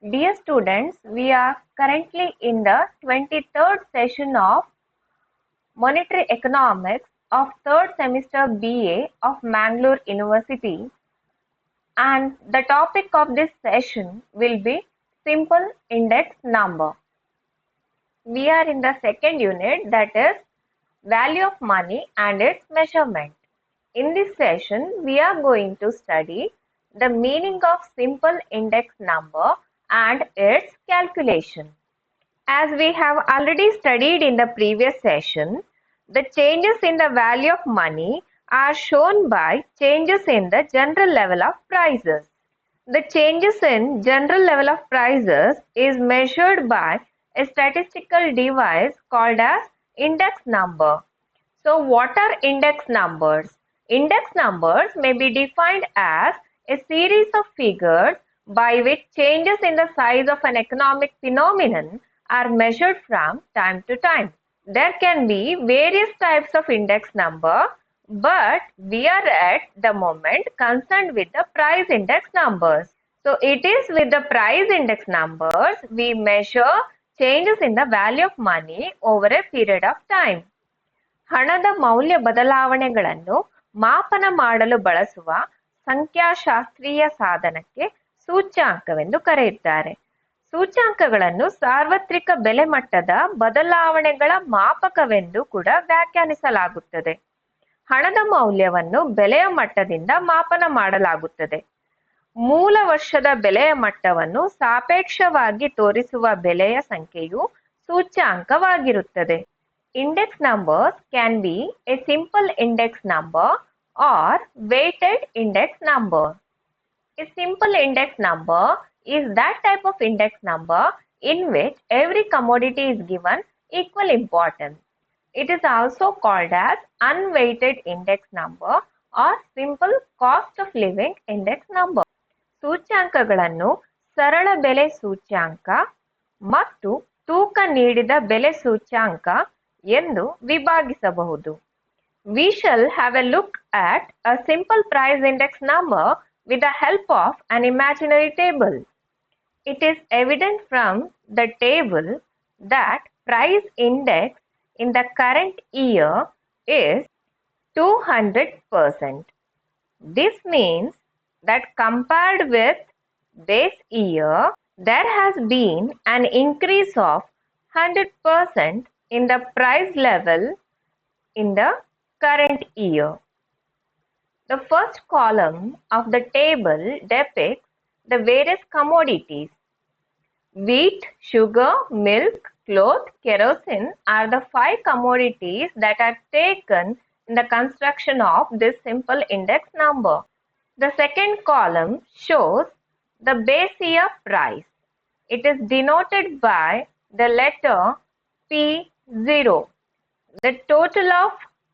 Dear students, we are currently in the 23rd session of Monetary Economics of 3rd semester BA of Mangalore University, and the topic of this session will be simple index number. We are in the second unit, that is value of money and its measurement. In this session, we are going to study the meaning of simple index number and its calculation. As we have already studied in the previous session, the changes in the value of money are shown by changes in the general level of prices. The changes in general level of prices is measured by a statistical device called as index number. So what are index numbers? Index numbers may be defined as a series of figures by which changes in the size of an economic phenomenon are measured from time to time. There can be various types of index number, but we are at the moment concerned with the price index numbers. So it is with the price index numbers we measure changes in the value of money over a period of time. ಹಣದ ಮೌಲ್ಯ ಬದಲಾವಣೆಗಳನ್ನು ಮಾಪನ ಮಾಡಲು ಬಳಸುವ ಸಂಖ್ಯಾಶಾಸ್ತ್ರೀಯ ಸಾಧನಕ್ಕೆ ಸೂಚ್ಯಾಂಕವೆಂದು ಕರೆಯುತ್ತಾರೆ. ಸೂಚ್ಯಾಂಕಗಳನ್ನು ಸಾರ್ವತ್ರಿಕ ಬೆಲೆ ಮಟ್ಟದ ಬದಲಾವಣೆಗಳ ಮಾಪಕವೆಂದು ಕೂಡ ವ್ಯಾಖ್ಯಾನಿಸಲಾಗುತ್ತದೆ. ಹಣದ ಮೌಲ್ಯವನ್ನು ಬೆಲೆಯ ಮಟ್ಟದಿಂದ ಮಾಪನ ಮಾಡಲಾಗುತ್ತದೆ. ಮೂಲ ವರ್ಷದ ಬೆಲೆಯ ಮಟ್ಟವನ್ನು ಸಾಪೇಕ್ಷವಾಗಿ ತೋರಿಸುವ ಬೆಲೆಯ ಸಂಖ್ಯೆಯು ಸೂಚ್ಯಾಂಕವಾಗಿರುತ್ತದೆ. Index numbers can be a simple index number or weighted index number. A simple index number is that type of index number in which every commodity is given equal importance. It is also called as unweighted index number or simple cost of living index number. ಸೂಚ್ಯಾಂಕಗಳನ್ನು ಸರಳ ಬೆಲೆ ಸೂಚ್ಯಾಂಕ ಮತ್ತು ತೂಕ ನೀಡಿದ ಬೆಲೆ ಸೂಚ್ಯಾಂಕ ಎಂದು ವಿಭಾಗಿಸಬಹುದು. We shall have a look at a simple price index number with the help of an imaginary table. It is evident from the table that price index in the current year is 200%. This means that compared with base year, there has been an increase of 100% in the price level in the current year. The first column of the table depicts the various commodities. Wheat, sugar, milk, cloth, kerosene are the 5 commodities that are taken in the construction of this simple index number. The second column shows the base year price. It is denoted by the letter P0. The total of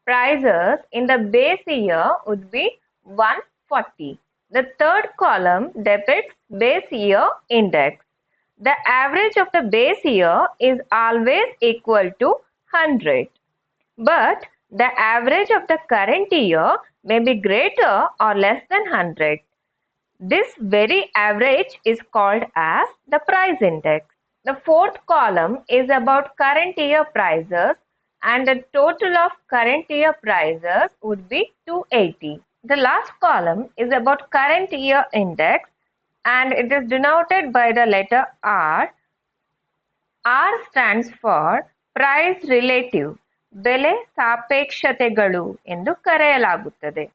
prices in the base year would be 140. The third column depicts base year index. The average of the base year is always equal to 100. But the average of the current year may be greater or less than 100. This very average is called as the price index. The fourth column is about current year prices, and the total of current year prices would be 280. The last column is about current year index, and it is denoted by the letter R. R stands for price relative. ಬೆಲೆ ಸಾಪೇಕ್ಷತೆಗಳು ಎಂದು ಕರೆಯಲಾಗುತ್ತದೆ.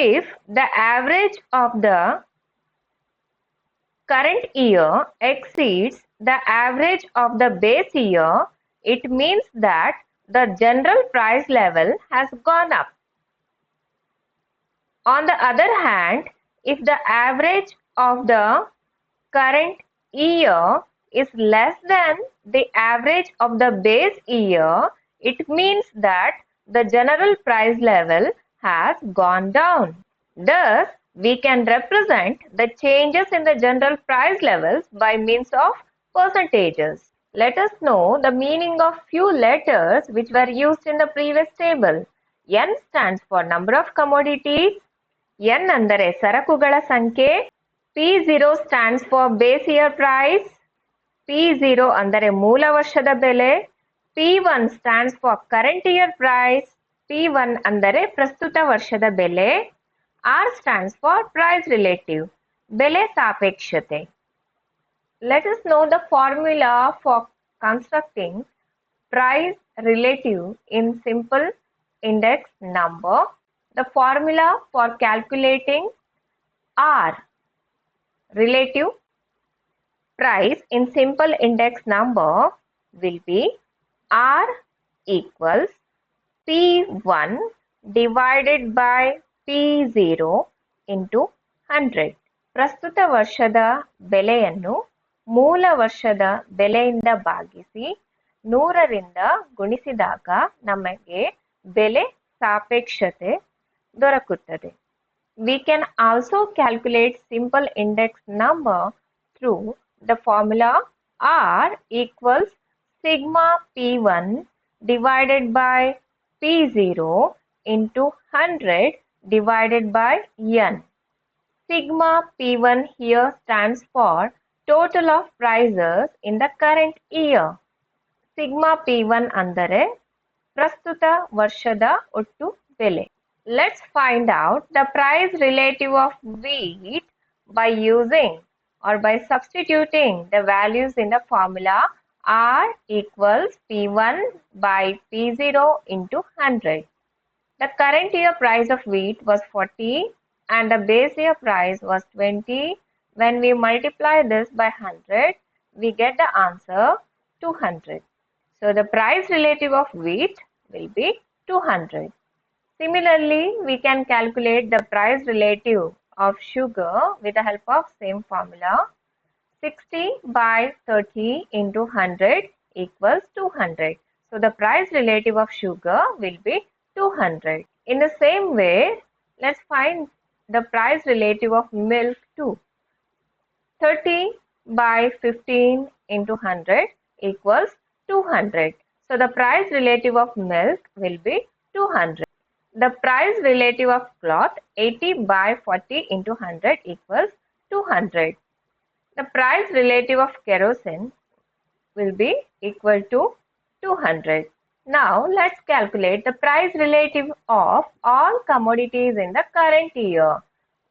If the average of the current year exceeds the average of the base year, it means that the general price level has gone up. On the other hand, if the average of the current year is less than the average of the base year, it means that the general price level has gone down. Thus, we can represent the changes in the general price levels by means of percentages. Let us know the meaning of few letters which were used in the previous table. N stands for number of commodities. N ಅಂದರೆ ಸರಕುಗಳ ಸಂಖ್ಯೆ. P0 stands for base year price. P0 ಅಂದರೆ ಮೂಲ ವರ್ಷದ ಬೆಲೆ. P1 stands for current year price. P1 ಅಂದರೆ ಪ್ರಸ್ತುತ ವರ್ಷದ ಬೆಲೆ. R stands for price relative. ಬೆಲೆ ಸಾಪೇಕ್ಷತೆ. Let us know the formula for constructing price relative in simple index number. The formula for calculating R relative price in simple index number will be R equals P1 divided by P0 into 100. ಪ್ರಸ್ತುತ ವರ್ಷದ ಬೆಲೆಯನ್ನು ಮೂಲ ವರ್ಷದ ಬೆಲೆಯಿಂದ ಭಾಗಿಸಿ 100ರಿಂದ ಗುಣಿಸಿದಾಗ ನಮಗೆ ಬೆಲೆ ಸಾಪೇಕ್ಷತೆ ದೊರಕುತ್ತದೆ. We can also calculate simple index number through the formula R equals sigma P1 divided by P0 into 100 divided by N. Sigma P1 here stands for total of prices in the current year. Sigma P1 ಅಂದರೆ ಪ್ರಸ್ತುತ ವರ್ಷದ ಒಟ್ಟು ಬೆಲೆ. Let's find out the price relative of wheat by using or by substituting the values in the formula R equals P1 by P0 into 100. The current year price of wheat was 40 and the base year price was 20. When we multiply this by 100, we get the answer 200. So the price relative of wheat will be 200. Similarly, we can calculate the price relative of sugar with the help of same formula. 60 by 30 into 100 equals 200. So the price relative of sugar will be 200. In the same way, let's find the price relative of milk too. 30 by 15 into 100 equals 200. So the price relative of milk will be 200. The price relative of cloth 80 by 40 into 100 equals 200. The price relative of kerosene will be equal to 200. Now let's calculate the price relative of all commodities in the current year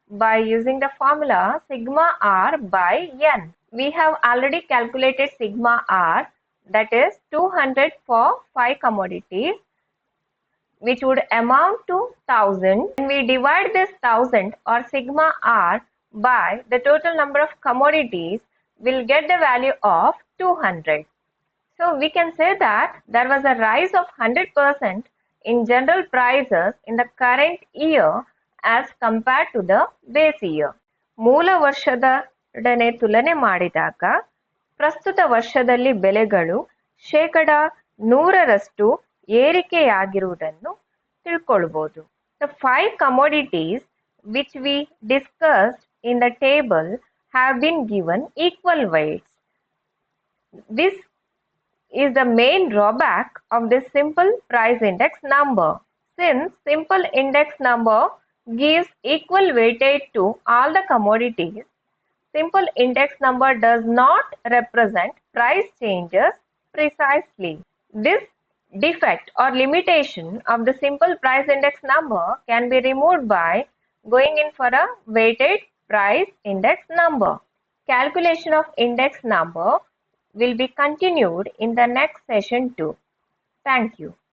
by using the formula sigma R by N. We have already calculated sigma R, that is 200 for 5 commodities, which would amount to 1000. When we divide this 1000 or sigma R by the total number of commodities, we'll get the value of 200. So we can say that there was a rise of 100% in general prices in the current year as compared to the base year. ಮೂಲ ವರ್ಷದೊಡನೆ ತುಲನೆ ಮಾಡಿದಾಗ ಪ್ರಸ್ತುತ ವರ್ಷದಲ್ಲಿ ಬೆಲೆಗಳು 100% ಏರಿಕೆಯಾಗಿರುವುದನ್ನು ತಿಳ್ಕೊಳ್ಬಹುದು. The 5 commodities which we discussed in the table have been given equal weights. This is the main drawback of this simple price index number. Since simple index number gives equal weightage to all the commodities, simple index number does not represent price changes precisely. This defect or limitation of the simple price index number can be removed by going in for a weighted price index number. Calculation of index number will be continued in the next session too. Thank you.